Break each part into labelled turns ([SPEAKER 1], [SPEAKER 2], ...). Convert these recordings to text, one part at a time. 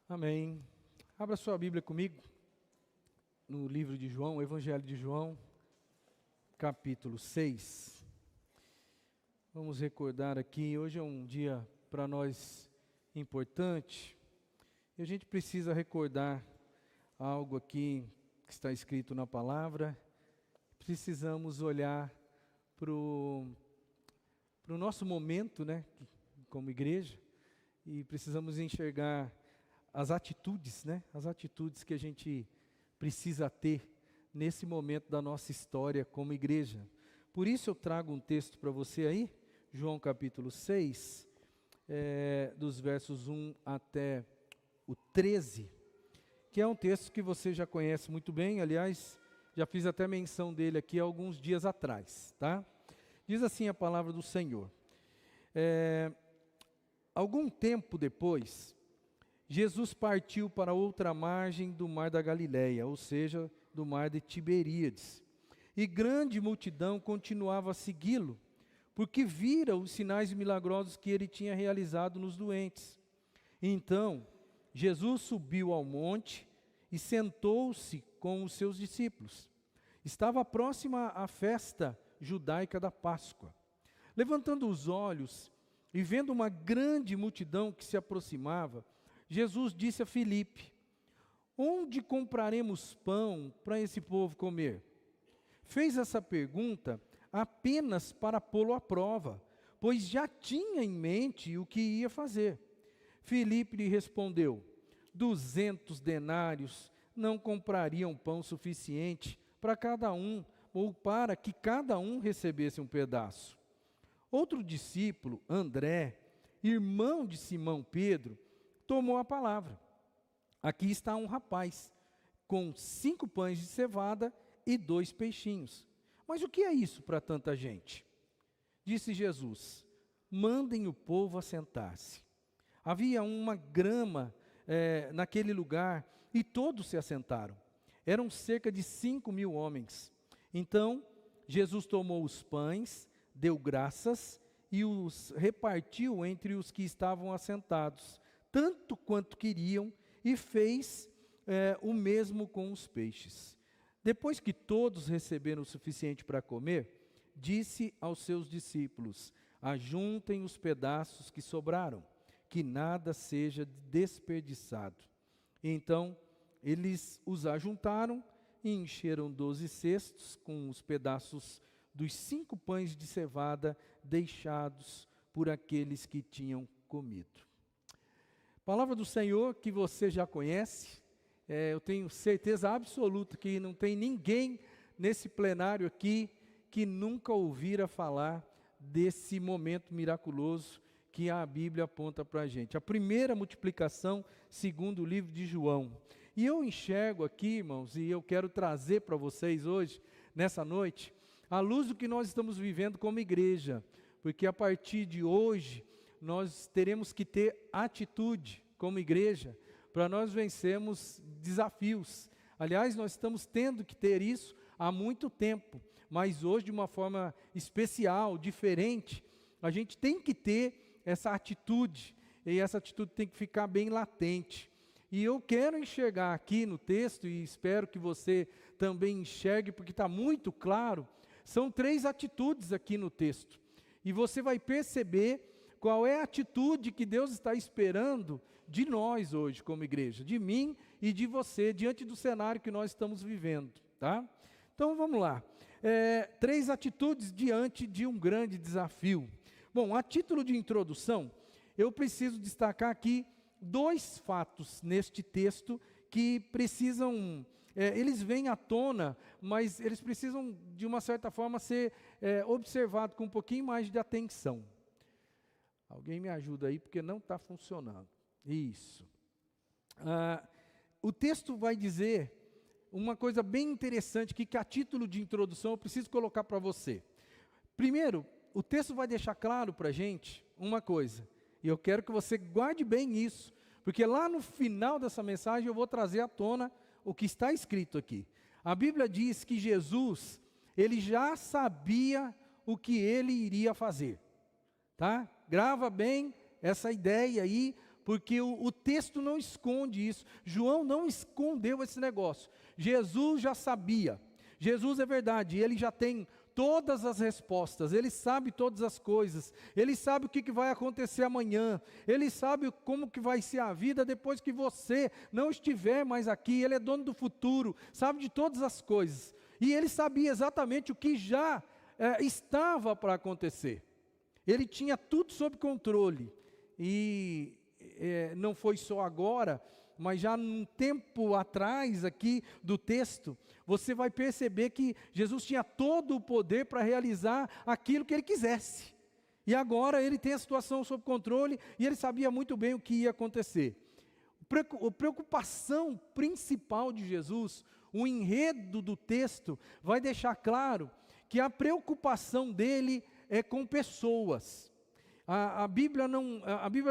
[SPEAKER 1] Amém. Abra sua Bíblia comigo no livro de João, o Evangelho de João, capítulo 6. Vamos recordar aqui, hoje é um dia para nós importante, e a gente precisa recordar algo aqui que está escrito na palavra. Precisamos olhar para o nosso momento, né, como igreja, e precisamos enxergar as atitudes, né? As atitudes que a gente precisa ter nesse momento da nossa história como igreja. Por isso eu trago um texto para você aí, João capítulo 6, dos versos 1 até o 13, que é um texto que você já conhece muito bem, aliás, já fiz até menção dele aqui alguns dias atrás, tá? Diz assim a palavra do Senhor. Algum tempo depois, Jesus partiu para outra margem do mar da Galileia, ou seja, do mar de Tiberíades. E grande multidão continuava a segui-lo, porque vira os sinais milagrosos que ele tinha realizado nos doentes. Então, Jesus subiu ao monte e sentou-se com os seus discípulos. Estava próxima à festa judaica da Páscoa. Levantando os olhos e vendo uma grande multidão que se aproximava, Jesus disse a Filipe: onde compraremos pão para esse povo comer? Fez essa pergunta apenas para pô-lo à prova, pois já tinha em mente o que ia fazer. Filipe lhe respondeu: 200 denários não comprariam pão suficiente para cada um, ou para que cada um recebesse um pedaço. Outro discípulo, André, irmão de Simão Pedro, tomou a palavra. Aqui está um rapaz com 5 pães de cevada e 2 peixinhos. Mas o que é isso para tanta gente? Disse Jesus: mandem o povo assentar-se. Havia uma grama naquele lugar e todos se assentaram. Eram cerca de 5.000 homens. Então Jesus tomou os pães, deu graças e os repartiu entre os que estavam assentados, tanto quanto queriam, e fez o mesmo com os peixes. Depois que todos receberam o suficiente para comer, disse aos seus discípulos: ajuntem os pedaços que sobraram, que nada seja desperdiçado. Então eles os ajuntaram e encheram 12 cestos com os pedaços dos 5 pães de cevada deixados por aqueles que tinham comido. Palavra do Senhor que você já conhece, eu tenho certeza absoluta que não tem ninguém nesse plenário aqui que nunca ouvira falar desse momento miraculoso que a Bíblia aponta para a gente. A primeira multiplicação segundo o livro de João. E eu enxergo aqui, irmãos, e eu quero trazer para vocês hoje, nessa noite, à luz do que nós estamos vivendo como igreja, porque a partir de hoje nós teremos que ter atitude como igreja para nós vencermos desafios. Aliás, nós estamos tendo que ter isso há muito tempo, mas hoje de uma forma especial, diferente, a gente tem que ter essa atitude, e essa atitude tem que ficar bem latente. E eu quero enxergar aqui no texto, e espero que você também enxergue, porque está muito claro, são 3 atitudes aqui no texto. E você vai perceber qual é a atitude que Deus está esperando de nós hoje como igreja, de mim e de você, diante do cenário que nós estamos vivendo, tá? Então vamos lá. 3 atitudes diante de um grande desafio. Bom, a título de introdução, eu preciso destacar aqui 2 fatos neste texto que precisam, eles vêm à tona, mas eles precisam de uma certa forma ser observados com um pouquinho mais de atenção. Alguém me ajuda aí porque não está funcionando. Isso. O texto vai dizer uma coisa bem interessante que a título de introdução eu preciso colocar para você. Primeiro, o texto vai deixar claro para a gente uma coisa, e eu quero que você guarde bem isso, porque lá no final dessa mensagem eu vou trazer à tona o que está escrito aqui. A Bíblia diz que Jesus, ele já sabia o que ele iria fazer, tá? Grava bem essa ideia aí, Porque o texto não esconde isso. João não escondeu esse negócio. Jesus já sabia. Jesus é verdade, ele já tem todas as respostas, ele sabe todas as coisas, ele sabe o que vai acontecer amanhã, ele sabe como que vai ser a vida depois que você não estiver mais aqui, ele é dono do futuro, sabe de todas as coisas, e ele sabia exatamente o que já estava para acontecer, ele tinha tudo sob controle, e não foi só agora, mas já um tempo atrás aqui do texto, você vai perceber que Jesus tinha todo o poder para realizar aquilo que ele quisesse. E agora ele tem a situação sob controle e ele sabia muito bem o que ia acontecer. A preocupação principal de Jesus, o enredo do texto, vai deixar claro que a preocupação dele é com pessoas. A Bíblia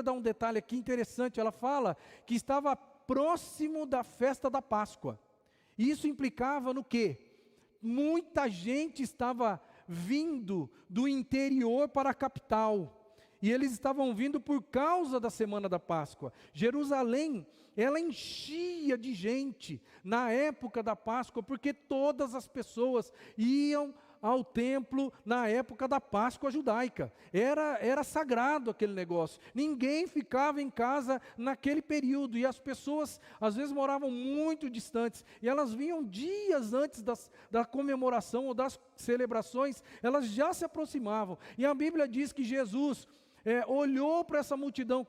[SPEAKER 1] dá um detalhe aqui interessante, ela fala que estava próximo da festa da Páscoa. Isso implicava no quê? Muita gente estava vindo do interior para a capital. E eles estavam vindo por causa da semana da Páscoa. Jerusalém, ela enchia de gente na época da Páscoa, porque todas as pessoas iam ao templo na época da Páscoa judaica. Era sagrado aquele negócio. Ninguém ficava em casa naquele período. E as pessoas, às vezes, moravam muito distantes. E elas vinham dias antes da comemoração ou das celebrações. Elas já se aproximavam. E a Bíblia diz que Jesus olhou para essa multidão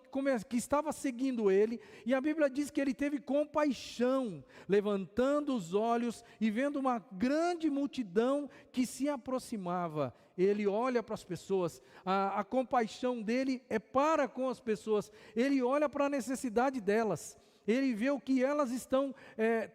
[SPEAKER 1] que estava seguindo ele, e a Bíblia diz que ele teve compaixão, levantando os olhos e vendo uma grande multidão que se aproximava. Ele olha para as pessoas, a compaixão dele é para com as pessoas, ele olha para a necessidade delas. Ele vê o que elas estão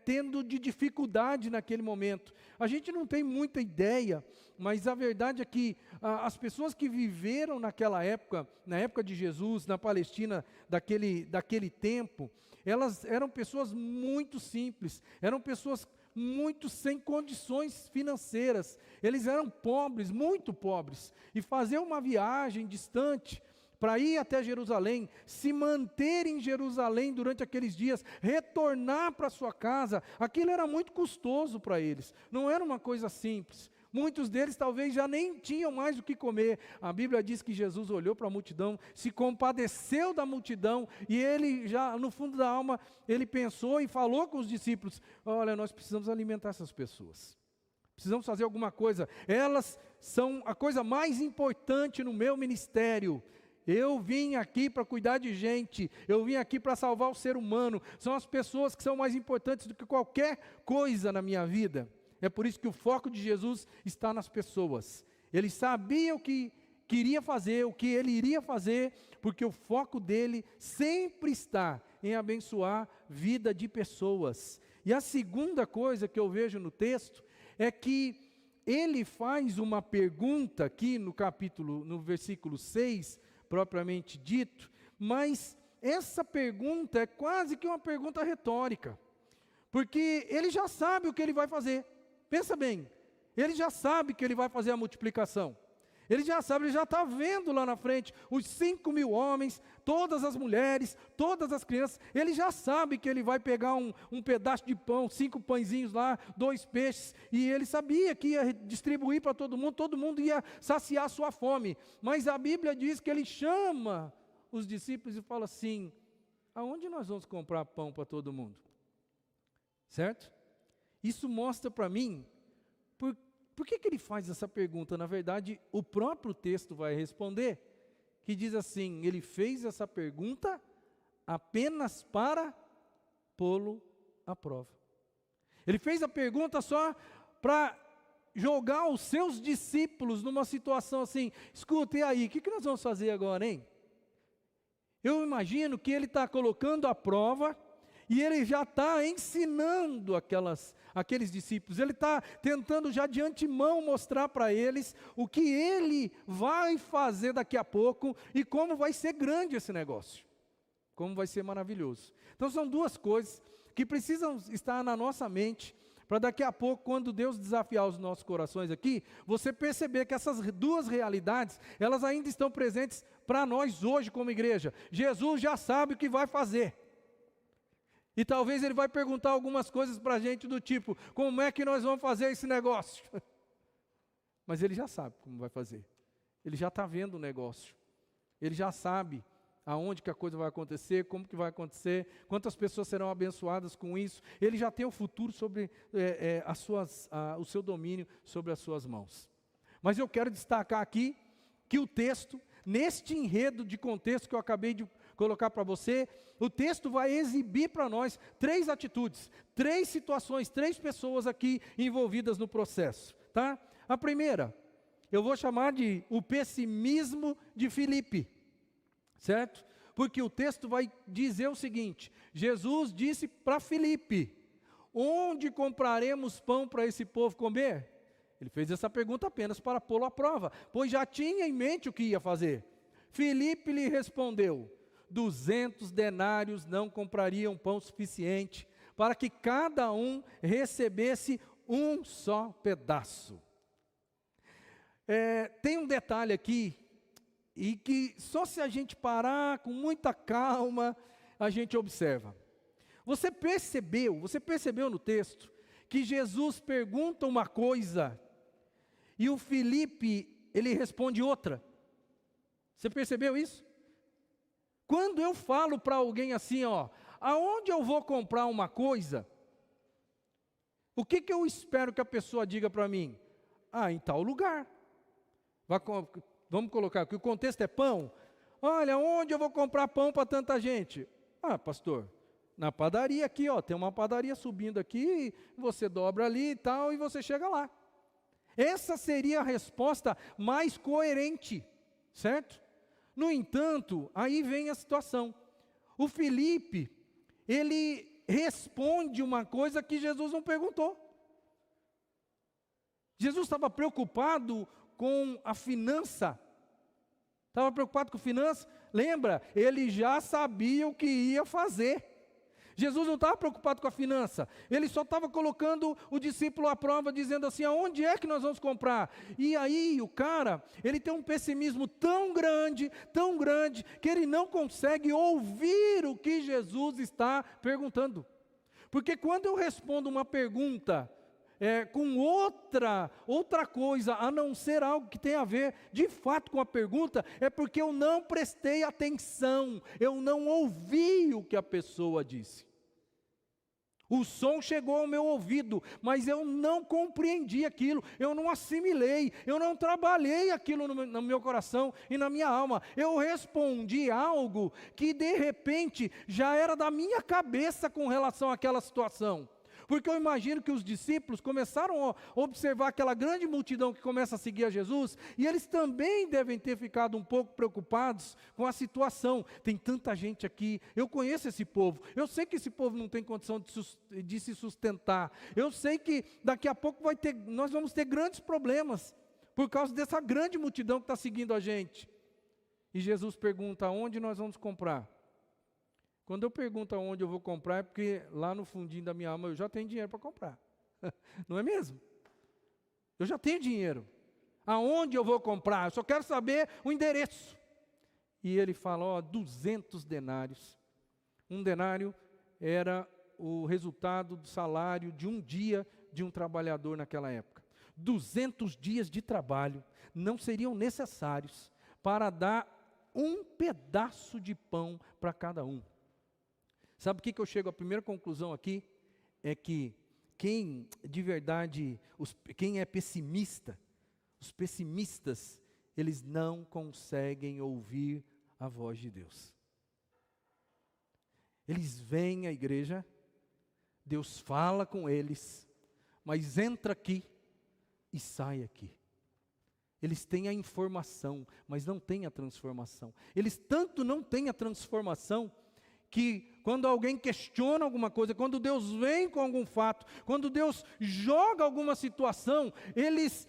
[SPEAKER 1] tendo de dificuldade naquele momento. A gente não tem muita ideia, mas a verdade é que as pessoas que viveram naquela época, na época de Jesus, na Palestina, daquele tempo, elas eram pessoas muito simples, eram pessoas muito sem condições financeiras, eles eram pobres, muito pobres, e fazer uma viagem distante, para ir até Jerusalém, se manter em Jerusalém durante aqueles dias, retornar para sua casa, aquilo era muito custoso para eles, não era uma coisa simples. Muitos deles talvez já nem tinham mais o que comer. A Bíblia diz que Jesus olhou para a multidão, se compadeceu da multidão, e ele já no fundo da alma, ele pensou e falou com os discípulos: olha, nós precisamos alimentar essas pessoas. Precisamos fazer alguma coisa. Elas são a coisa mais importante no meu ministério. Eu vim aqui para cuidar de gente, eu vim aqui para salvar o ser humano, são as pessoas que são mais importantes do que qualquer coisa na minha vida. É por isso que o foco de Jesus está nas pessoas. Ele sabia o que queria fazer, o que ele iria fazer, porque o foco dele sempre está em abençoar vida de pessoas. E a segunda coisa que eu vejo no texto é que ele faz uma pergunta aqui no versículo 6, propriamente dito, mas essa pergunta é quase que uma pergunta retórica, porque ele já sabe o que ele vai fazer. Pensa bem, ele já sabe que ele vai fazer a multiplicação, ele já sabe, ele já está vendo lá na frente os 5.000 homens, todas as mulheres, todas as crianças, ele já sabe que ele vai pegar um pedaço de pão, 5 pãezinhos lá, 2 peixes, e ele sabia que ia distribuir para todo mundo ia saciar a sua fome, mas a Bíblia diz que ele chama os discípulos e fala assim: aonde nós vamos comprar pão para todo mundo? Certo? Isso mostra para mim, por que ele faz essa pergunta? Na verdade, o próprio texto vai responder, que diz assim: ele fez essa pergunta apenas para pô-lo à prova. Ele fez a pergunta só para jogar os seus discípulos numa situação assim: escuta, e aí, o que nós vamos fazer agora, hein? Eu imagino que ele está colocando à prova, e ele já está ensinando aqueles discípulos, ele está tentando já de antemão mostrar para eles o que ele vai fazer daqui a pouco e como vai ser grande esse negócio, como vai ser maravilhoso. Então são duas coisas que precisam estar na nossa mente para daqui a pouco, quando Deus desafiar os nossos corações aqui, você perceber que essas duas realidades, elas ainda estão presentes para nós hoje como igreja. Jesus já sabe o que vai fazer. E talvez Ele vai perguntar algumas coisas para a gente do tipo, como é que nós vamos fazer esse negócio? Mas Ele já sabe como vai fazer. Ele já está vendo o negócio. Ele já sabe aonde que a coisa vai acontecer, como que vai acontecer, quantas pessoas serão abençoadas com isso. Ele já tem o futuro sobre o seu domínio sobre as suas mãos. Mas eu quero destacar aqui que o texto, neste enredo de contexto que eu acabei de colocar para você, o texto vai exibir para nós 3 atitudes, 3 situações, 3 pessoas aqui envolvidas no processo, tá? A primeira, eu vou chamar de o pessimismo de Filipe. Certo? Porque o texto vai dizer o seguinte: Jesus disse para Filipe, onde compraremos pão para esse povo comer? Ele fez essa pergunta apenas para pô-lo à prova, pois já tinha em mente o que ia fazer. Filipe lhe respondeu, 200 denários não comprariam pão suficiente, para que cada um recebesse um só pedaço. Tem um detalhe aqui, e que só se a gente parar com muita calma, a gente observa. Você percebeu no texto, que Jesus pergunta uma coisa, e o Filipe, ele responde outra. Você percebeu isso? Quando eu falo para alguém assim, aonde eu vou comprar uma coisa, o que eu espero que a pessoa diga para mim? Em tal lugar. Vamos colocar aqui, o contexto é pão. Olha, onde eu vou comprar pão para tanta gente? Pastor, na padaria aqui, tem uma padaria subindo aqui, você dobra ali e tal, e você chega lá. Essa seria a resposta mais coerente, certo? No entanto, aí vem a situação. O Filipe, ele responde uma coisa que Jesus não perguntou. Jesus estava preocupado com a finança. Estava preocupado com finança? Lembra? Ele já sabia o que ia fazer. Jesus não estava preocupado com a finança. Ele só estava colocando o discípulo à prova, dizendo assim, aonde é que nós vamos comprar? E aí o cara, ele tem um pessimismo tão grande, que ele não consegue ouvir o que Jesus está perguntando. Porque quando eu respondo uma pergunta com outra coisa, a não ser algo que tem a ver de fato com a pergunta, é porque eu não prestei atenção, eu não ouvi o que a pessoa disse. O som chegou ao meu ouvido, mas eu não compreendi aquilo, eu não assimilei, eu não trabalhei aquilo no meu coração e na minha alma. Eu respondi algo que de repente já era da minha cabeça com relação àquela situação. Porque eu imagino que os discípulos começaram a observar aquela grande multidão que começa a seguir a Jesus, e eles também devem ter ficado um pouco preocupados com a situação. Tem tanta gente aqui, eu conheço esse povo, eu sei que esse povo não tem condição de se sustentar, eu sei que daqui a pouco nós vamos ter grandes problemas, por causa dessa grande multidão que está seguindo a gente. E Jesus pergunta, aonde nós vamos comprar? Quando eu pergunto aonde eu vou comprar, é porque lá no fundinho da minha alma eu já tenho dinheiro para comprar. Não é mesmo? Eu já tenho dinheiro. Aonde eu vou comprar? Eu só quero saber o endereço. E ele fala, 200 denários. Um denário era o resultado do salário de um dia de um trabalhador naquela época. 200 dias de trabalho não seriam necessários para dar um pedaço de pão para cada um. Sabe o que eu chego à primeira conclusão aqui? É que quem de verdade, quem é pessimista, os pessimistas, eles não conseguem ouvir a voz de Deus. Eles vêm à igreja, Deus fala com eles, mas entra aqui e sai aqui. Eles têm a informação, mas não têm a transformação. Eles tanto não têm a transformação, que quando alguém questiona alguma coisa, quando Deus vem com algum fato, quando Deus joga alguma situação, eles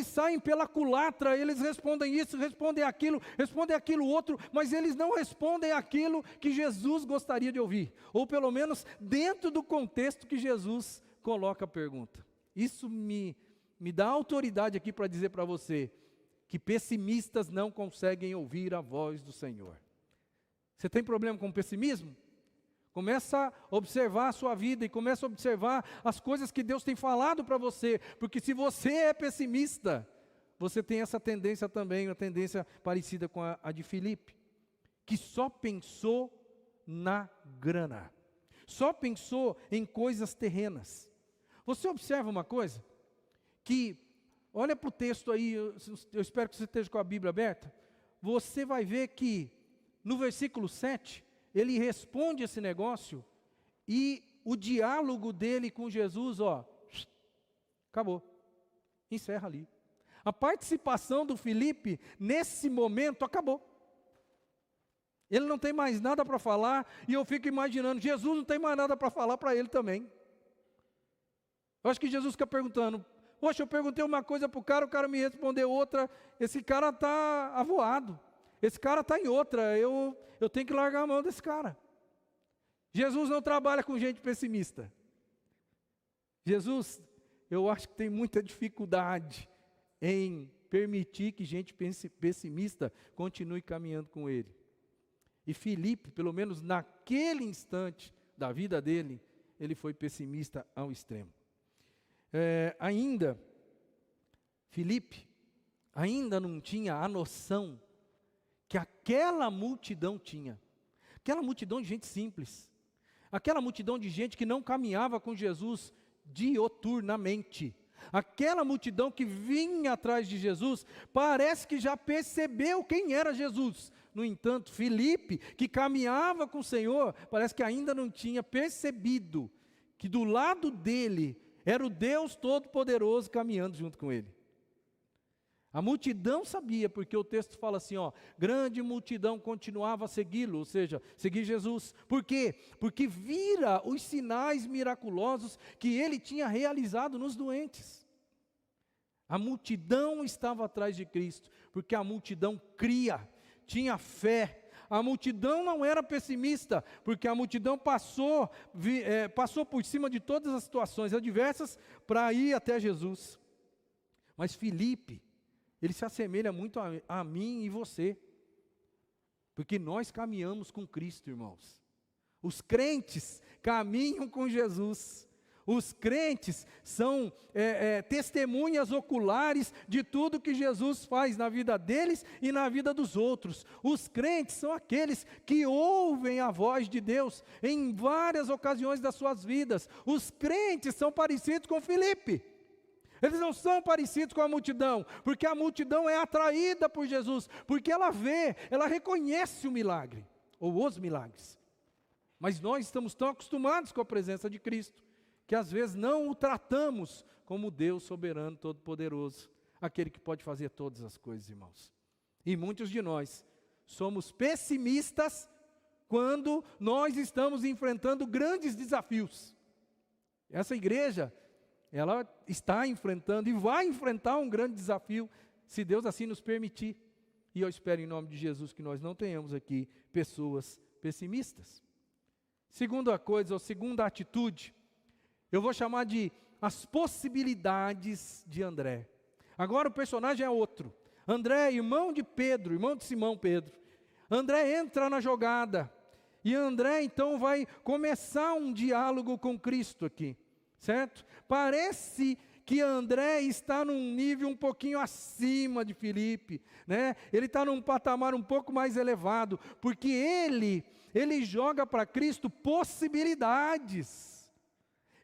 [SPEAKER 1] saem pela culatra, eles respondem isso, respondem aquilo outro, mas eles não respondem aquilo que Jesus gostaria de ouvir, ou pelo menos dentro do contexto que Jesus coloca a pergunta. Isso me dá autoridade aqui para dizer para você que pessimistas não conseguem ouvir a voz do Senhor. Você tem problema com pessimismo? Começa a observar a sua vida e começa a observar as coisas que Deus tem falado para você, porque se você é pessimista, você tem essa tendência também, uma tendência parecida com a de Filipe, que só pensou na grana, só pensou em coisas terrenas. Você observa uma coisa, que, olha para o texto aí, eu espero que você esteja com a Bíblia aberta, você vai ver que no versículo 7, ele responde esse negócio, e o diálogo dele com Jesus, acabou, encerra ali. A participação do Filipe, nesse momento, acabou. Ele não tem mais nada para falar, e eu fico imaginando, Jesus não tem mais nada para falar para ele também. Eu acho que Jesus fica perguntando, poxa, eu perguntei uma coisa para o cara me respondeu outra, esse cara está avoado, esse cara está em outra, eu tenho que largar a mão desse cara. Jesus não trabalha com gente pessimista. Jesus, eu acho que tem muita dificuldade em permitir que gente pessimista continue caminhando com ele. E Filipe, pelo menos naquele instante da vida dele, ele foi pessimista ao extremo. Filipe ainda não tinha a noção que aquela multidão tinha. Aquela multidão de gente simples. Aquela multidão de gente que não caminhava com Jesus dioturnamente. Aquela multidão que vinha atrás de Jesus, parece que já percebeu quem era Jesus. No entanto, Filipe, que caminhava com o Senhor, parece que ainda não tinha percebido que do lado dele era o Deus Todo-Poderoso caminhando junto com ele. A multidão sabia, porque o texto fala assim, grande multidão continuava a segui-lo, ou seja, seguir Jesus. Por quê? Porque vira os sinais miraculosos que ele tinha realizado nos doentes. A multidão estava atrás de Cristo, porque a multidão cria, tinha fé. A multidão não era pessimista, porque a multidão passou por cima de todas as situações adversas para ir até Jesus. Mas Filipe, ele se assemelha muito a mim e você, porque nós caminhamos com Cristo, irmãos. Os crentes caminham com Jesus. Os crentes são testemunhas oculares de tudo que Jesus faz na vida deles e na vida dos outros. Os crentes são aqueles que ouvem a voz de Deus em várias ocasiões das suas vidas. Os crentes são parecidos com Filipe. Eles não são parecidos com a multidão, porque a multidão é atraída por Jesus, porque ela vê, ela reconhece o milagre, ou os milagres. Mas nós estamos tão acostumados com a presença de Cristo, que às vezes não o tratamos como Deus soberano, todo-poderoso, aquele que pode fazer todas as coisas, irmãos. E muitos de nós somos pessimistas quando nós estamos enfrentando grandes desafios. Essa igreja, ela está enfrentando e vai enfrentar um grande desafio, se Deus assim nos permitir. E eu espero em nome de Jesus que nós não tenhamos aqui pessoas pessimistas. Segunda coisa, ou segunda atitude, eu vou chamar de as possibilidades de André. Agora o personagem é outro. André, irmão de Pedro, irmão de Simão Pedro. André entra na jogada. E André então vai começar um diálogo com Cristo aqui. Certo? Parece que André está num nível um pouquinho acima de Filipe, né? Ele está num patamar um pouco mais elevado, porque ele joga para Cristo possibilidades.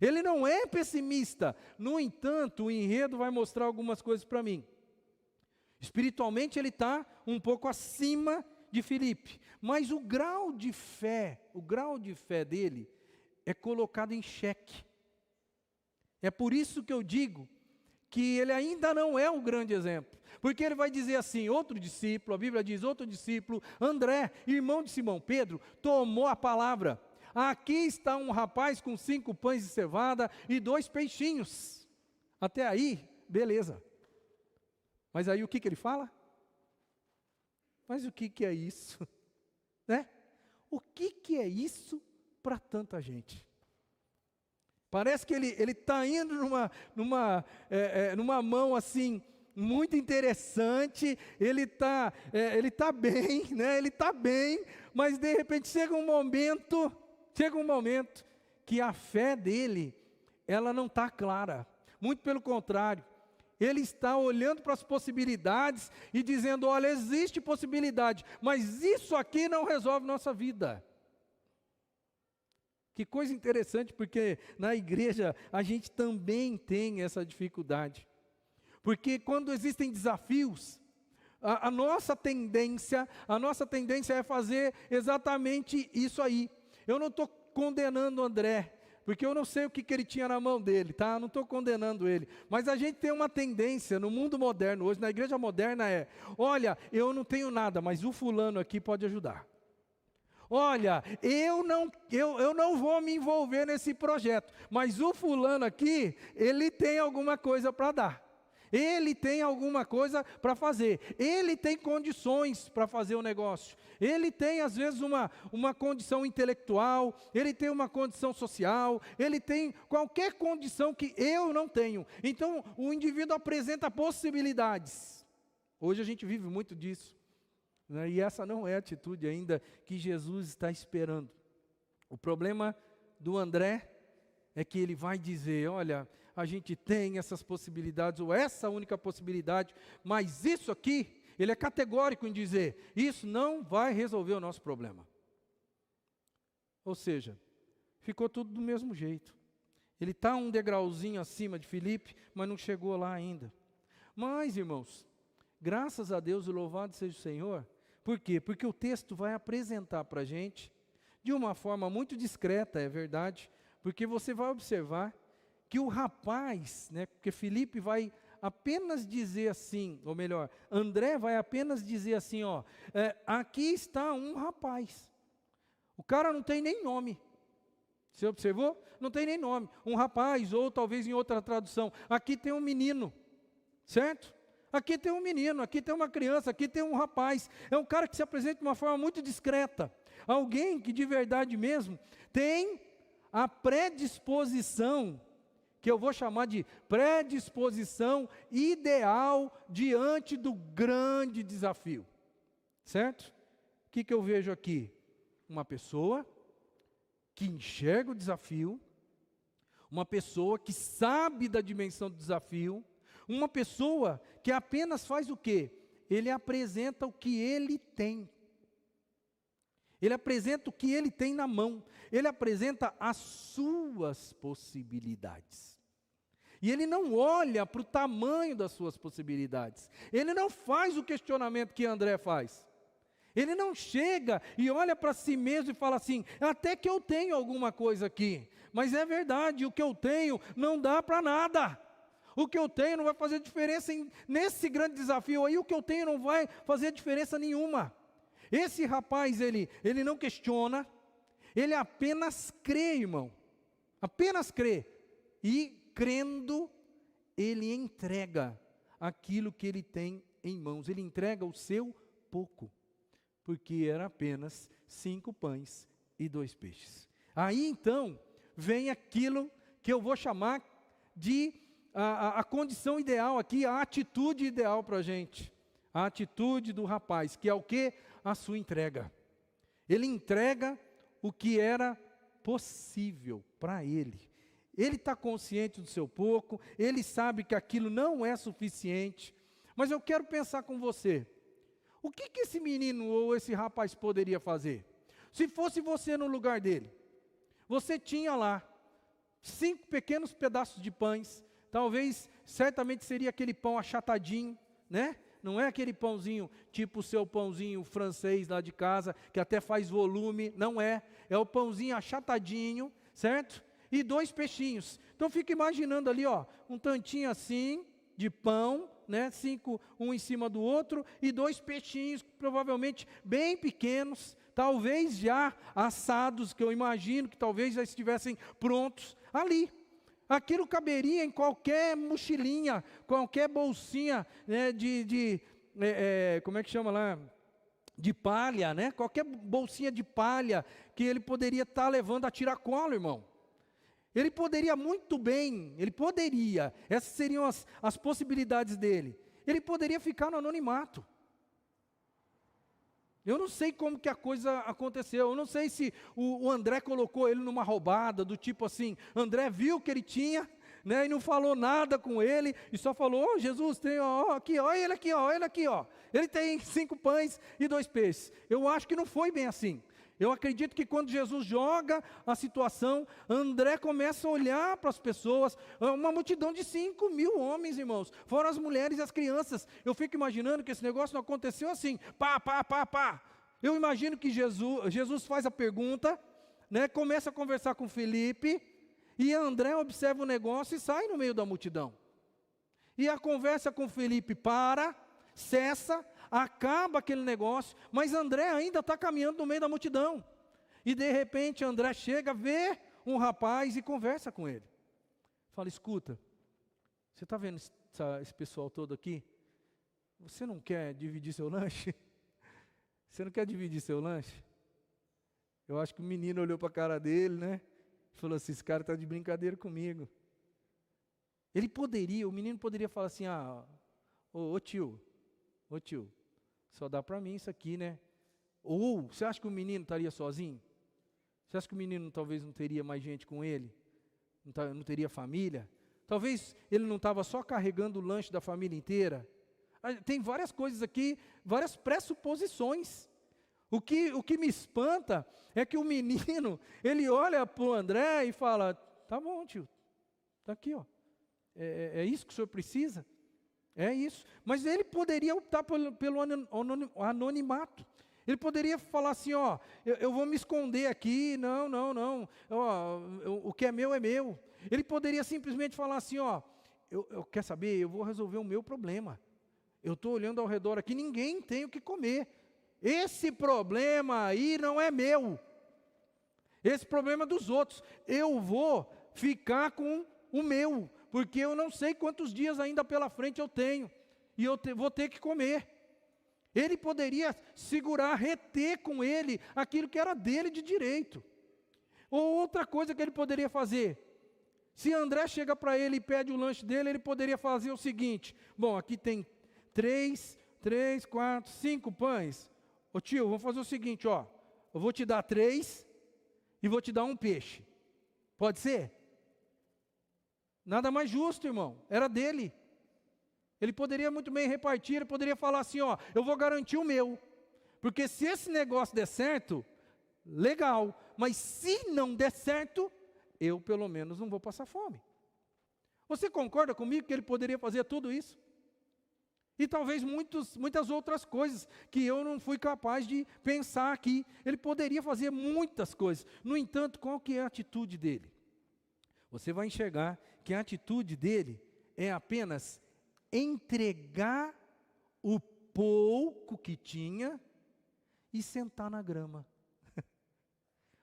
[SPEAKER 1] Ele não é pessimista. No entanto, o enredo vai mostrar algumas coisas para mim. Espiritualmente ele está um pouco acima de Filipe, mas o grau de fé dele é colocado em xeque. É por isso que eu digo que ele ainda não é um grande exemplo. Porque ele vai dizer assim, outro discípulo, a Bíblia diz, outro discípulo, André, irmão de Simão Pedro, tomou a palavra. Aqui está um rapaz com 5 pães de cevada e 2 peixinhos. Até aí, beleza. Mas aí o que ele fala? Mas o que é isso? Né? O que é isso para tanta gente? Parece que ele está indo numa mão assim, muito interessante, ele tá bem, né? Ele está bem, mas de repente chega um momento que a fé dele, ela não está clara. Muito pelo contrário, ele está olhando para as possibilidades e dizendo: olha, existe possibilidade, mas isso aqui não resolve nossa vida. Que coisa interessante, porque na igreja a gente também tem essa dificuldade. Porque quando existem desafios, a nossa tendência é fazer exatamente isso aí. Eu não estou condenando o André, porque eu não sei o que ele tinha na mão dele, tá? Não estou condenando ele. Mas a gente tem uma tendência no mundo moderno hoje, na igreja moderna olha, eu não tenho nada, mas o fulano aqui pode ajudar. Olha, eu não vou me envolver nesse projeto, mas o fulano aqui, ele tem alguma coisa para dar. Ele tem alguma coisa para fazer, ele tem condições para fazer o negócio, ele tem às vezes uma condição intelectual, ele tem uma condição social, ele tem qualquer condição que eu não tenho. Então o indivíduo apresenta possibilidades. Hoje a gente vive muito disso, né? E essa não é a atitude ainda que Jesus está esperando. O problema do André é que ele vai dizer: olha, a gente tem essas possibilidades, ou essa única possibilidade, mas isso aqui, ele é categórico em dizer, isso não vai resolver o nosso problema. Ou seja, ficou tudo do mesmo jeito. Ele está um degrauzinho acima de Filipe, mas não chegou lá ainda. Mas, irmãos, graças a Deus e louvado seja o Senhor. Por quê? Porque o texto vai apresentar para a gente, de uma forma muito discreta, é verdade, porque você vai observar que o rapaz, né, porque Filipe vai apenas dizer assim, ou melhor, André vai apenas dizer assim, aqui está um rapaz. O cara não tem nem nome. Você observou? Não tem nem nome. Um rapaz, ou talvez em outra tradução, aqui tem um menino, certo? Aqui tem um menino, aqui tem uma criança, aqui tem um rapaz. É um cara que se apresenta de uma forma muito discreta. Alguém que de verdade mesmo tem a predisposição, que eu vou chamar de predisposição ideal diante do grande desafio. Certo? O que eu vejo aqui? Uma pessoa que enxerga o desafio, uma pessoa que sabe da dimensão do desafio, uma pessoa que apenas faz o quê? Ele apresenta o que ele tem. Ele apresenta o que ele tem na mão. Ele apresenta as suas possibilidades. E ele não olha para o tamanho das suas possibilidades. Ele não faz o questionamento que André faz. Ele não chega e olha para si mesmo e fala assim, até que eu tenho alguma coisa aqui. Mas é verdade, o que eu tenho não dá para nada. O que eu tenho não vai fazer diferença nesse grande desafio aí, o que eu tenho não vai fazer diferença nenhuma. Esse rapaz, ele não questiona, ele apenas crê, irmão. Apenas crê. E crendo, ele entrega aquilo que ele tem em mãos. Ele entrega o seu pouco, porque era apenas 5 pães e 2 peixes. Aí então, vem aquilo que eu vou chamar de a condição ideal aqui, a atitude ideal para a gente. A atitude do rapaz, que é o quê? A sua entrega. Ele entrega o que era possível para ele. Ele está consciente do seu pouco, ele sabe que aquilo não é suficiente, mas eu quero pensar com você, o que esse menino ou esse rapaz poderia fazer? Se fosse você no lugar dele, você tinha lá 5 pequenos pedaços de pães, talvez, certamente seria aquele pão achatadinho, né? Não é aquele pãozinho, tipo o seu pãozinho francês lá de casa, que até faz volume, não é. É o pãozinho achatadinho, certo? E 2 peixinhos. Então fica imaginando ali, um tantinho assim, de pão, né? 5, um em cima do outro, e 2 peixinhos, provavelmente bem pequenos, talvez já assados, que eu imagino que talvez já estivessem prontos ali. Aquilo caberia em qualquer mochilinha, qualquer bolsinha, né, como é que chama lá? De palha, né? Qualquer bolsinha de palha que ele poderia estar levando a tiracolo, irmão. Ele poderia muito bem, essas seriam as possibilidades dele. Ele poderia ficar no anonimato. Eu não sei como que a coisa aconteceu, eu não sei se o André colocou ele numa roubada, do tipo assim, André viu que ele tinha, né, e não falou nada com ele, e só falou, Jesus, tem, aqui, olha ele aqui, ele tem 5 pães e 2 peixes. Eu acho que não foi bem assim. Eu acredito que quando Jesus joga a situação, André começa a olhar para as pessoas, uma multidão de 5.000 homens, irmãos, fora as mulheres e as crianças. Eu fico imaginando que esse negócio não aconteceu assim, pá. Eu imagino que Jesus faz a pergunta, né, começa a conversar com Felipe, e André observa o negócio e sai no meio da multidão. E a conversa com Felipe cessa, acaba aquele negócio, mas André ainda está caminhando no meio da multidão. E de repente André chega, vê um rapaz e conversa com ele. Fala, escuta, você está vendo esse pessoal todo aqui? Você não quer dividir seu lanche? Você não quer dividir seu lanche? Eu acho que o menino olhou para a cara dele, né? Falou assim, esse cara está de brincadeira comigo. O menino poderia falar assim, ô tio, só dá para mim isso aqui, né? Ou, você acha que o menino estaria sozinho? Você acha que o menino talvez não teria mais gente com ele? Não teria família? Talvez ele não estava só carregando o lanche da família inteira? Tem várias coisas aqui, várias pressuposições. O que me espanta é que o menino, ele olha para o André e fala, tá bom tio, está aqui, é isso que o senhor precisa? É isso, mas ele poderia optar pelo anonimato. Ele poderia falar assim, eu vou me esconder aqui, não, o que é meu é meu. Ele poderia simplesmente falar assim, eu quer saber, eu vou resolver o meu problema. Eu estou olhando ao redor aqui, ninguém tem o que comer. Esse problema aí não é meu. Esse problema é dos outros. Eu vou ficar com o meu, porque eu não sei quantos dias ainda pela frente eu tenho, e eu vou ter que comer. Ele poderia segurar, reter com ele aquilo que era dele de direito. Ou outra coisa que ele poderia fazer, se André chega para ele e pede o lanche dele, ele poderia fazer o seguinte, bom, aqui tem 3, 4, 5 pães, ô tio, vamos fazer o seguinte, eu vou te dar 3 e vou te dar um peixe, pode ser? Nada mais justo, irmão, era dele. Ele poderia muito bem repartir, ele poderia falar assim, eu vou garantir o meu, porque se esse negócio der certo, legal, mas se não der certo, eu pelo menos não vou passar fome. Você concorda comigo que ele poderia fazer tudo isso? E talvez muitas outras coisas que eu não fui capaz de pensar aqui. Ele poderia fazer muitas coisas. No entanto, qual que é a atitude dele? Você vai enxergar que a atitude dele é apenas entregar o pouco que tinha e sentar na grama.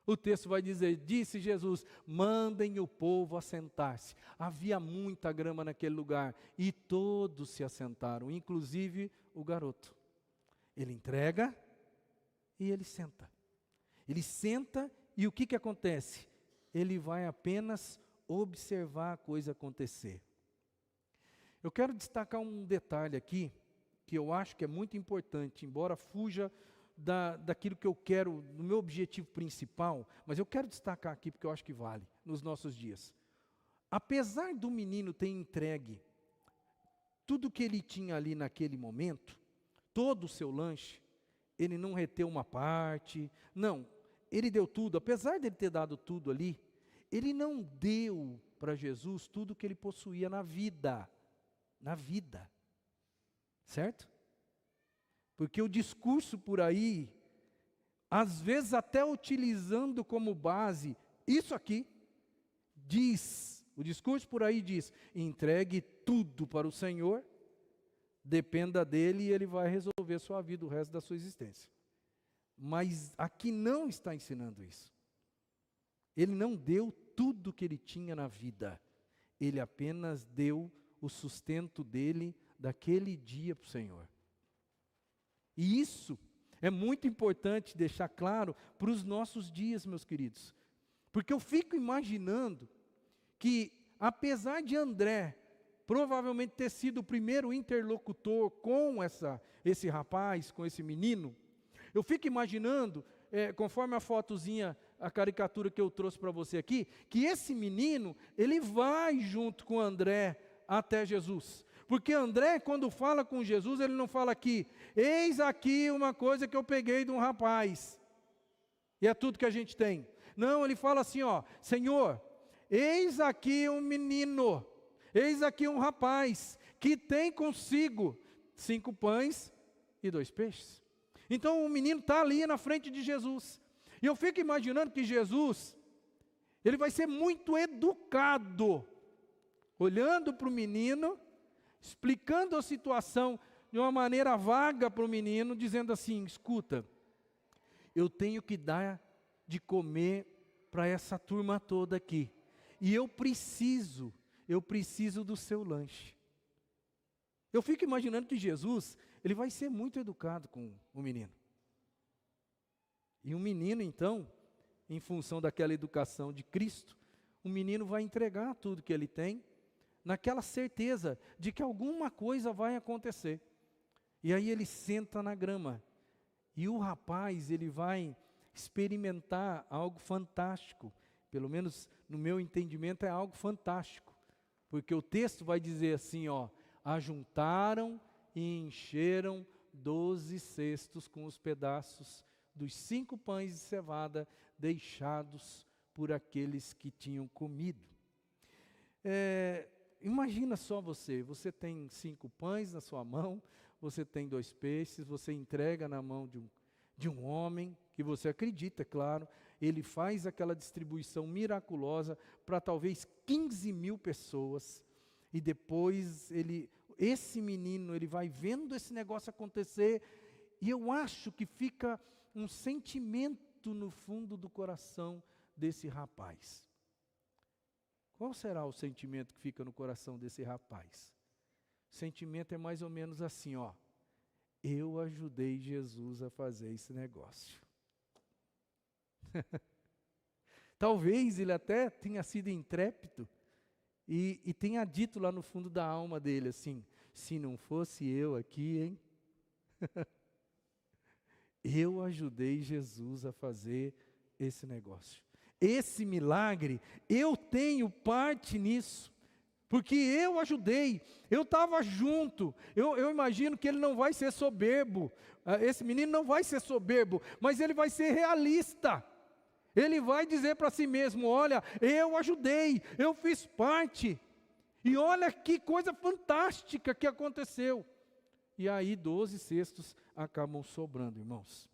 [SPEAKER 1] O texto vai dizer, disse Jesus, mandem o povo assentar-se. Havia muita grama naquele lugar e todos se assentaram, inclusive o garoto. Ele entrega e ele senta. Ele senta e o que acontece? Ele vai apenas observar a coisa acontecer. Eu quero destacar um detalhe aqui, que eu acho que é muito importante, embora fuja daquilo que eu quero, do meu objetivo principal, mas eu quero destacar aqui porque eu acho que vale, nos nossos dias. Apesar do menino ter entregue tudo que ele tinha ali naquele momento, todo o seu lanche, ele não reteu uma parte, não, ele deu tudo, apesar de ele ter dado tudo ali, ele não deu para Jesus tudo que ele possuía na vida, certo? Porque o discurso por aí, às vezes até utilizando como base isso aqui, o discurso por aí diz, entregue tudo para o Senhor, dependa dele e ele vai resolver sua vida, o resto da sua existência. Mas aqui não está ensinando isso. Ele não deu tudo que ele tinha na vida, ele apenas deu o sustento dele daquele dia para o Senhor. E isso é muito importante deixar claro para os nossos dias, meus queridos. Porque eu fico imaginando que, apesar de André provavelmente ter sido o primeiro interlocutor com esse rapaz, com esse menino, eu fico imaginando, conforme a fotozinha, a caricatura que eu trouxe para você aqui, que esse menino, ele vai junto com André até Jesus. Porque André, quando fala com Jesus, ele não fala aqui, eis aqui uma coisa que eu peguei de um rapaz, e é tudo que a gente tem. Não, ele fala assim, ó, Senhor, eis aqui um menino, eis aqui um rapaz, que tem consigo 5 pães e 2 peixes. Então o menino está ali na frente de Jesus. E eu fico imaginando que Jesus, ele vai ser muito educado, olhando para o menino, explicando a situação de uma maneira vaga para o menino, dizendo assim, escuta, eu tenho que dar de comer para essa turma toda aqui, e eu preciso do seu lanche. Eu fico imaginando que Jesus, ele vai ser muito educado com o menino. E o menino então, em função daquela educação de Cristo, o menino vai entregar tudo que ele tem, naquela certeza de que alguma coisa vai acontecer. E aí ele senta na grama, e o rapaz, ele vai experimentar algo fantástico, pelo menos no meu entendimento é algo fantástico, porque o texto vai dizer assim, ó, ajuntaram e encheram 12 cestos com os pedaços dos 5 pães de cevada deixados por aqueles que tinham comido. Imagina só você tem 5 pães na sua mão, você tem 2 peixes, você entrega na mão de um homem, que você acredita, é claro, ele faz aquela distribuição miraculosa para talvez 15.000 pessoas, e depois esse menino, ele vai vendo esse negócio acontecer, e eu acho que fica um sentimento no fundo do coração desse rapaz. Qual será o sentimento que fica no coração desse rapaz? O sentimento é mais ou menos assim, ó. Eu ajudei Jesus a fazer esse negócio. Talvez ele até tenha sido intrépido e tenha dito lá no fundo da alma dele assim, se não fosse eu aqui, hein? Eu ajudei Jesus a fazer esse negócio. Esse milagre, eu tenho parte nisso, porque eu ajudei, eu estava junto, eu imagino que ele não vai ser soberbo, esse menino não vai ser soberbo, mas ele vai ser realista, ele vai dizer para si mesmo, olha, eu ajudei, eu fiz parte, e olha que coisa fantástica que aconteceu, e aí 12 cestos acabam sobrando, irmãos.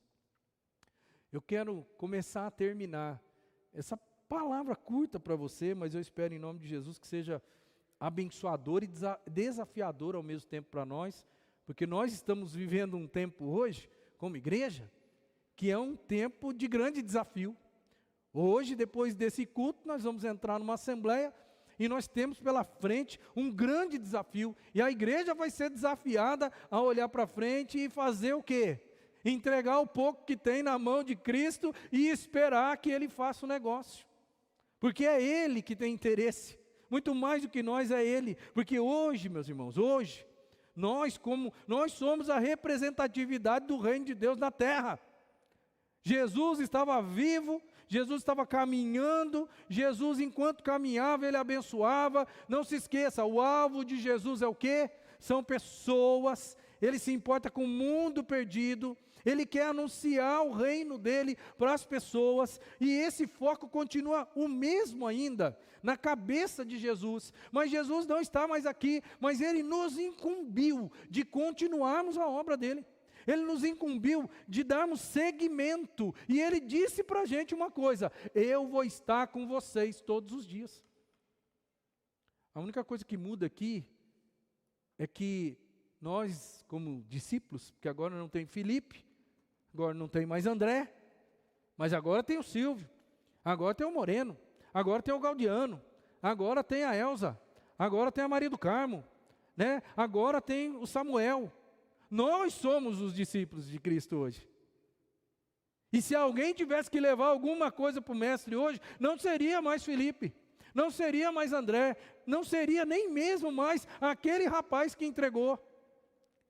[SPEAKER 1] Eu quero começar a terminar essa palavra curta para você, mas eu espero em nome de Jesus que seja abençoador e desafiador ao mesmo tempo para nós, porque nós estamos vivendo um tempo hoje, como igreja, que é um tempo de grande desafio. Hoje, depois desse culto, nós vamos entrar numa assembleia e nós temos pela frente um grande desafio, e a igreja vai ser desafiada a olhar para frente e fazer o quê? Entregar o pouco que tem na mão de Cristo e esperar que Ele faça o negócio, porque é Ele que tem interesse, muito mais do que nós é Ele, porque hoje, meus irmãos, hoje, nós somos a representatividade do reino de Deus na terra. Jesus estava vivo, Jesus estava caminhando, Jesus enquanto caminhava, Ele abençoava, não se esqueça, o alvo de Jesus é o quê? São pessoas, Ele se importa com o mundo perdido, Ele quer anunciar o reino dEle para as pessoas, e esse foco continua o mesmo ainda, na cabeça de Jesus, mas Jesus não está mais aqui, mas Ele nos incumbiu de continuarmos a obra dEle, Ele nos incumbiu de darmos seguimento, e Ele disse para a gente uma coisa, eu vou estar com vocês todos os dias. A única coisa que muda aqui, é que nós como discípulos, porque agora não tem Felipe, agora não tem mais André, mas agora tem o Silvio, agora tem o Moreno, agora tem o Gaudiano, agora tem a Elza, agora tem a Maria do Carmo, né? Agora tem o Samuel. Nós somos os discípulos de Cristo hoje. E se alguém tivesse que levar alguma coisa para o mestre hoje, não seria mais Felipe, não seria mais André, não seria nem mesmo mais aquele rapaz que entregou.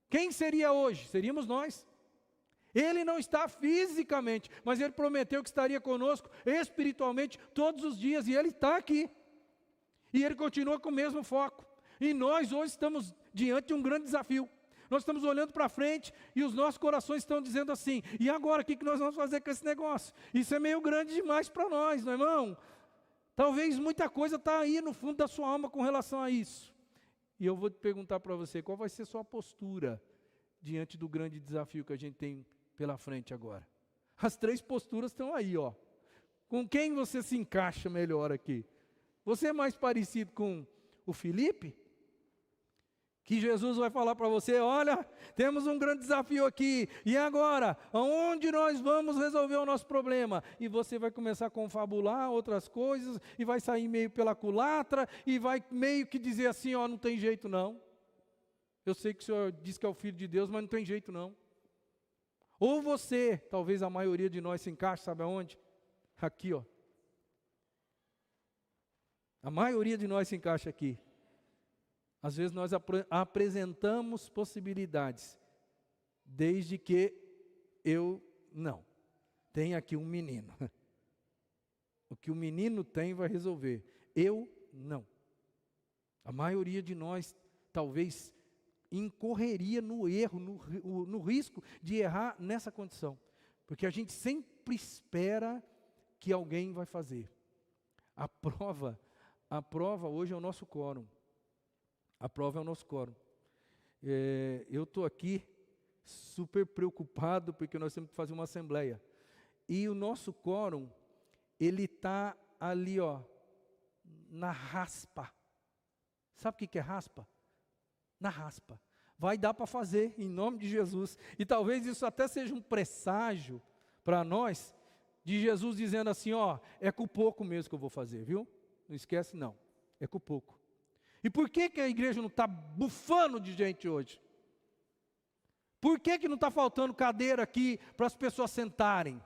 [SPEAKER 1] Quem seria hoje? Seríamos nós. Ele não está fisicamente, mas Ele prometeu que estaria conosco espiritualmente todos os dias, e Ele está aqui. E Ele continua com o mesmo foco. E nós hoje estamos diante de um grande desafio. Nós estamos olhando para frente e os nossos corações estão dizendo assim: e agora, o que nós vamos fazer com esse negócio? Isso é meio grande demais para nós, não é, irmão? Talvez muita coisa está aí no fundo da sua alma com relação a isso. E eu vou te perguntar para você, qual vai ser a sua postura diante do grande desafio que a gente tem pela frente agora? As 3 posturas estão aí, ó. Com quem você se encaixa melhor aqui? Você é mais parecido com o Felipe? Que Jesus vai falar para você: olha, temos um grande desafio aqui, e agora? Aonde nós vamos resolver o nosso problema? E você vai começar a confabular outras coisas, e vai sair meio pela culatra, e vai meio que dizer assim: ó, não tem jeito não. Eu sei que o Senhor diz que é o Filho de Deus, mas não tem jeito não. Ou você, talvez a maioria de nós se encaixe, sabe aonde? Aqui, ó. A maioria de nós se encaixa aqui. Às vezes nós apresentamos possibilidades, desde que eu não. Tem aqui um menino. O que o menino tem vai resolver. Eu não. A maioria de nós talvez incorreria no erro, no risco de errar nessa condição. Porque a gente sempre espera que alguém vai fazer. A prova hoje é o nosso quórum. A prova é o nosso quórum. Eu estou aqui super preocupado porque nós temos que fazer uma assembleia. E o nosso quórum, ele está ali, ó, na raspa. Sabe o que é raspa? Na raspa. Vai dar para fazer, em nome de Jesus. E talvez isso até seja um presságio para nós, de Jesus dizendo assim: ó, é com pouco mesmo que eu vou fazer, viu? Não esquece não, é com pouco. E por que a igreja não está bufando de gente hoje? Por que não está faltando cadeira aqui para as pessoas sentarem?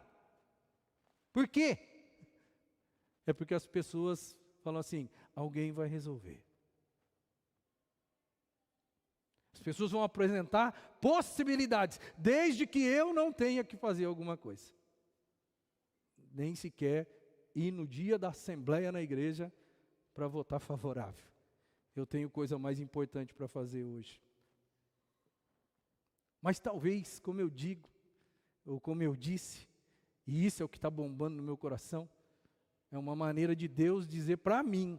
[SPEAKER 1] Por quê? É porque as pessoas falam assim: alguém vai resolver. As pessoas vão apresentar possibilidades, desde que eu não tenha que fazer alguma coisa. Nem sequer ir no dia da assembleia na igreja para votar favorável. Eu tenho coisa mais importante para fazer hoje. Mas talvez, como eu digo, ou como eu disse, e isso é o que está bombando no meu coração, é uma maneira de Deus dizer para mim,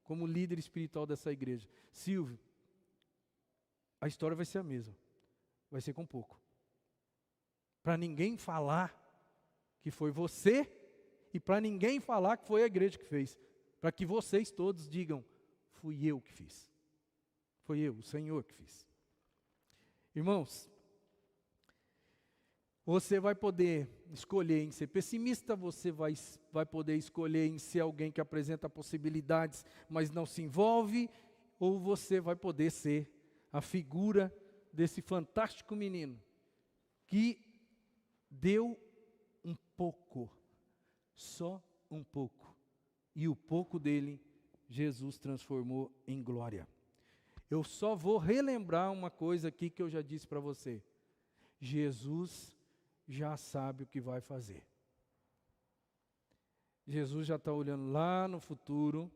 [SPEAKER 1] como líder espiritual dessa igreja: Silvio, a história vai ser a mesma, vai ser com pouco. Para ninguém falar que foi você, e para ninguém falar que foi a igreja que fez. Para que vocês todos digam: fui eu que fiz. Foi eu, o Senhor que fiz. Irmãos, você vai poder escolher em ser pessimista, você vai poder escolher em ser alguém que apresenta possibilidades, mas não se envolve, ou você vai poder ser a figura desse fantástico menino, que deu um pouco, só um pouco, e o pouco dele, Jesus transformou em glória. Eu só vou relembrar uma coisa aqui que eu já disse para você. Jesus já sabe o que vai fazer. Jesus já está olhando lá no futuro.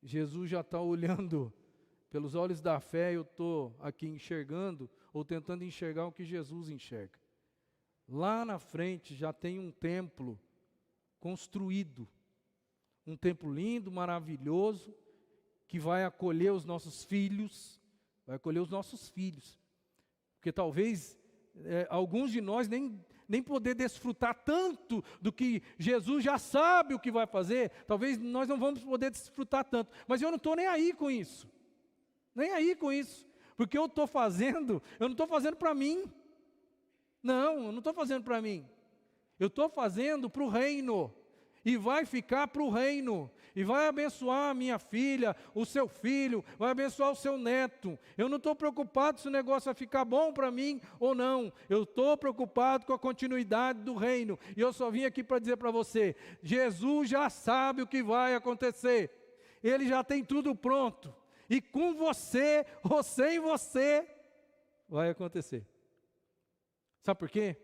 [SPEAKER 1] Jesus já está olhando pelos olhos da fé. Eu estou aqui enxergando, ou tentando enxergar o que Jesus enxerga. Lá na frente já tem um templo construído. Um templo lindo, maravilhoso, que vai acolher os nossos filhos, porque talvez alguns de nós nem poder desfrutar tanto do que Jesus já sabe o que vai fazer, talvez nós não vamos poder desfrutar tanto, mas eu não estou nem aí com isso, porque eu não estou fazendo para mim, eu não estou fazendo para mim, eu estou fazendo para o reino, e vai ficar para o reino. e vai abençoar a minha filha, o seu filho, vai abençoar o seu neto. Eu não estou preocupado se o negócio vai ficar bom para mim ou não. Eu estou preocupado com a continuidade do reino. E eu só vim aqui para dizer para você, Jesus já sabe o que vai acontecer. Ele já tem tudo pronto. E com você, ou sem você, vai acontecer. Sabe por quê?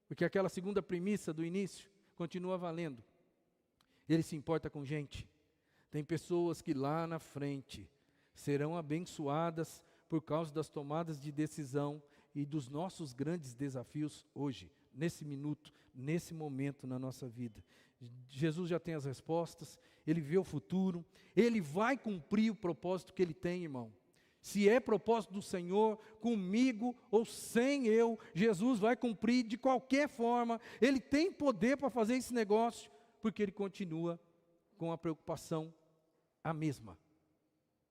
[SPEAKER 1] Porque aquela segunda premissa do início continua valendo. Ele se importa com gente. Tem pessoas que lá na frente serão abençoadas por causa das tomadas de decisão e dos nossos grandes desafios hoje, nesse minuto, nesse momento na nossa vida. Jesus já tem as respostas, Ele vê o futuro, Ele vai cumprir o propósito que Ele tem, irmão. Se é propósito do Senhor, comigo ou sem eu, Jesus vai cumprir de qualquer forma. Ele tem poder para fazer esse negócio, porque Ele continua com a preocupação a mesma.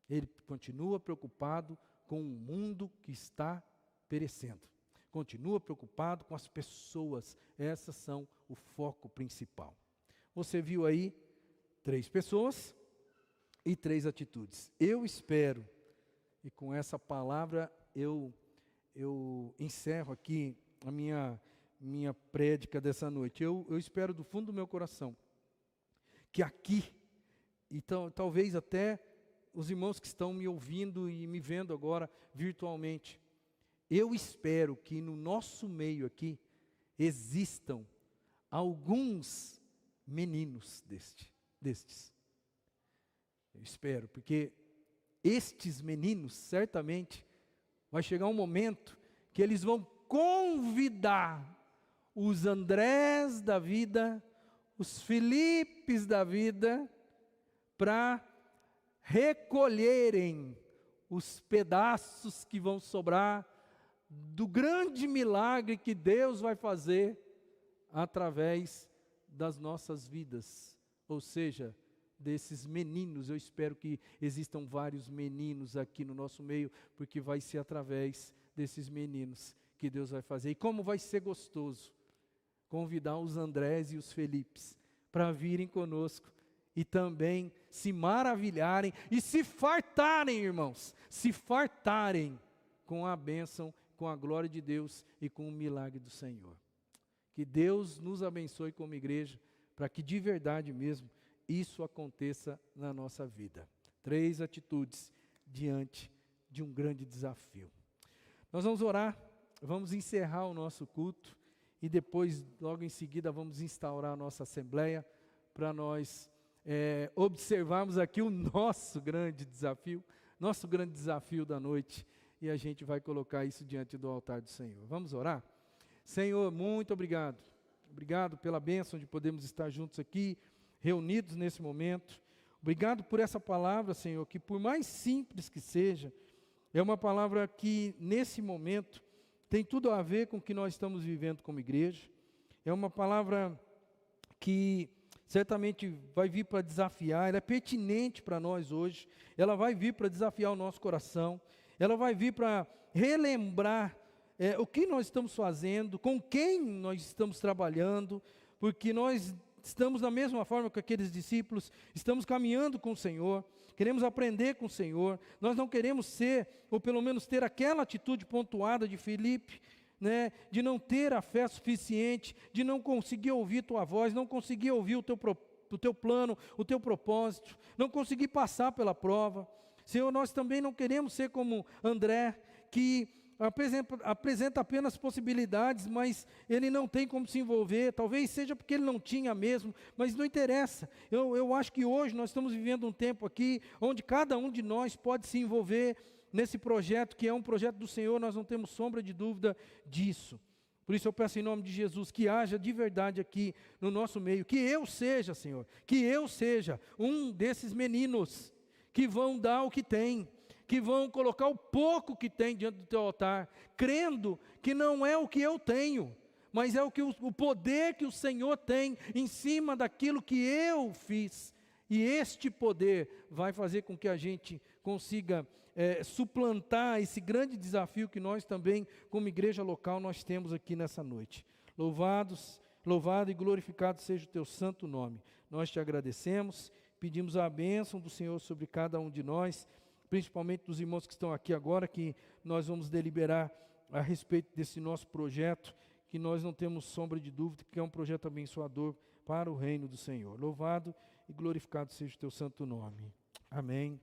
[SPEAKER 1] Ele continua preocupado com o mundo que está perecendo. Continua preocupado com as pessoas. Essas são o foco principal. Você viu aí 3 pessoas e 3 atitudes. Eu espero, e com essa palavra eu encerro aqui a minha prédica dessa noite. Eu espero do fundo do meu coração que aqui, então talvez até os irmãos que estão me ouvindo e me vendo agora virtualmente, eu espero que no nosso meio aqui existam alguns meninos destes. Eu espero, porque estes meninos, certamente, vai chegar um momento que eles vão convidar os Andrés da vida, os Filipes da vida, para recolherem os pedaços que vão sobrar do grande milagre que Deus vai fazer através das nossas vidas, ou seja, desses meninos. Eu espero que existam vários meninos aqui no nosso meio, porque vai ser através desses meninos que Deus vai fazer. E como vai ser gostoso convidar os Andrés e os Felipes para virem conosco e também se maravilharem e se fartarem, irmãos, se fartarem com a bênção, com a glória de Deus e com o milagre do Senhor. Que Deus nos abençoe como igreja, para que de verdade mesmo isso aconteça na nossa vida. 3 atitudes diante de um grande desafio. Nós vamos orar, vamos encerrar o nosso culto e depois, logo em seguida, vamos instaurar a nossa assembleia para nós observarmos aqui o nosso grande desafio da noite, e a gente vai colocar isso diante do altar do Senhor. Vamos orar? Senhor, muito obrigado. Obrigado pela bênção de podermos estar juntos aqui, reunidos nesse momento. Obrigado por essa palavra, Senhor, que por mais simples que seja, é uma palavra que nesse momento tem tudo a ver com o que nós estamos vivendo como igreja. É uma palavra que certamente vai vir para desafiar, ela é pertinente para nós hoje, ela vai vir para desafiar o nosso coração, ela vai vir para relembrar o que nós estamos fazendo, com quem nós estamos trabalhando, porque nós estamos da mesma forma que aqueles discípulos, estamos caminhando com o Senhor, queremos aprender com o Senhor, nós não queremos ser, ou pelo menos ter aquela atitude pontuada de Filipe, né, de não ter a fé suficiente, de não conseguir ouvir tua voz, não conseguir ouvir o teu plano, o teu propósito, não conseguir passar pela prova. Senhor, nós também não queremos ser como André, que apresenta apenas possibilidades, mas ele não tem como se envolver. Talvez seja porque ele não tinha mesmo, mas não interessa. Eu acho que hoje nós estamos vivendo um tempo aqui, onde cada um de nós pode se envolver nesse projeto, que é um projeto do Senhor, nós não temos sombra de dúvida disso. Por isso eu peço em nome de Jesus, que haja de verdade aqui no nosso meio, que eu seja, Senhor, que eu seja um desses meninos que vão dar o que tem, que vão colocar o pouco que tem diante do teu altar, crendo que não é o que eu tenho, mas é o poder que o Senhor tem em cima daquilo que eu fiz. E este poder vai fazer com que a gente consiga suplantar esse grande desafio que nós também, como igreja local, nós temos aqui nessa noite. Louvado e glorificado seja o teu santo nome. Nós te agradecemos, pedimos a bênção do Senhor sobre cada um de nós, principalmente dos irmãos que estão aqui agora, que nós vamos deliberar a respeito desse nosso projeto, que nós não temos sombra de dúvida que é um projeto abençoador para o reino do Senhor. Louvado e glorificado seja o teu santo nome. Amém